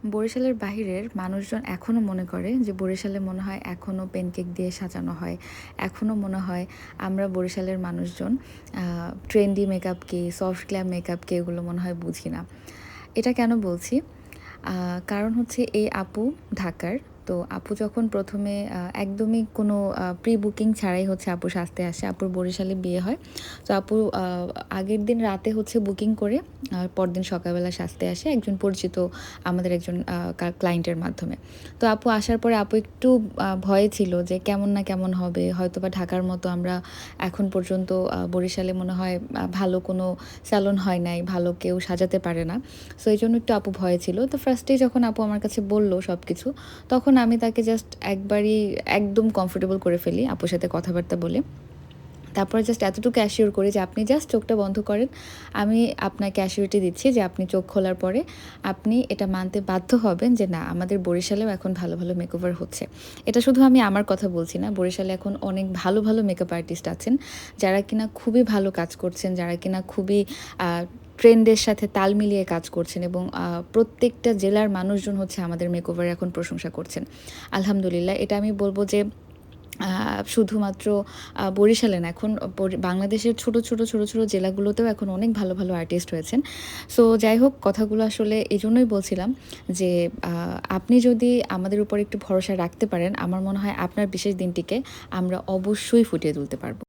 বরিশালের বাহিরের মানুষজন এখনও মনে করে যে বরিশালে মনে হয় এখনও প্যানকেক দিয়ে সাজানো হয়। এখনও মনে হয় আমরা বরিশালের মানুষজন ট্রেন্ডি মেকআপ কি, সফট গ্ল্যাম মেকআপ কি এগুলো মনে হয় বুঝি না। এটা কেন বলছি? কারণ হচ্ছে এই আপু ঢাকার। তো আপু যখন ১ম এ একদমই কোনো প্রি বুকিং ছাড়াই হচ্ছে আপু সাজতে আসে। আপুর বরিশালে বিয়ে হয়। তো আপু আগের দিন রাতে হচ্ছে বুকিং করে পরদিন সকালবেলা সাজতে আসে একজন পরিচিত আমাদের একজন ক্লায়েন্টের মাধ্যমে। তো আপু আসার পরে আপু একটু ভয়ে ছিল যে কেমন না কেমন হবে। হয়তোবা ঢাকার মতো আমরা এখন পর্যন্ত বরিশালে মনে হয় ভালো কোনো স্যালন হয় নাই, ভালো কেউ সাজাতে পারে না। সো এইজন্য একটু আপু ভয়ে ছিল। তো ফার্স্টেই যখন আপু আমার কাছে বলল সবকিছু, তখন আমি তাকে জাস্ট একবারই একদম কমফোর্টেবল করে ফেলি আপুর সাথে কথাবার্তা বলে। তারপরে জাস্ট এতটুকু অ্যাসিওর করি যে আপনি জাস্ট চোখটা বন্ধ করেন। আমি আপনাকে অ্যাসিউরিটি দিচ্ছি যে আপনি চোখ খোলার পরে আপনি এটা মানতে বাধ্য হবেন যে না, আমাদের বরিশালেও এখন ভালো, ভালো মেকওভার হচ্ছে। এটা শুধু আমি আমার কথা বলছি না। বরিশালে এখন অনেক ভালো, ভালো মেকআপ আর্টিস্ট আছেন, যারা কিনা খুবই ভালো কাজ করছেন, যারা কিনা খুবই আ ট্রেন্ডের সাথে তাল মিলিয়ে কাজ করছেন এবং প্রত্যেকটা জেলার মানুষজন হচ্ছে আমাদের মেকওভারের এখন প্রশংসা করছেন। আলহামদুলিল্লাহ। এটা আমি বলব যে আ শুধুমাত্র বরিশালে না, এখন বাংলাদেশের ছোট ছোট জেলাগুলোতেও এখন অনেক ভালো, ভালো আর্টিস্ট হয়েছেন। সো যাই হোক, কথাগুলো আসলে এজন্যই বলছিলাম যে আ আপনি যদি আমাদের উপর একটু ভরসা রাখতে পারেন, আমার মনে হয় আপনার বিশেষ দিনটিকে আমরা অবশ্যই ফুটিয়ে তুলতে পারব।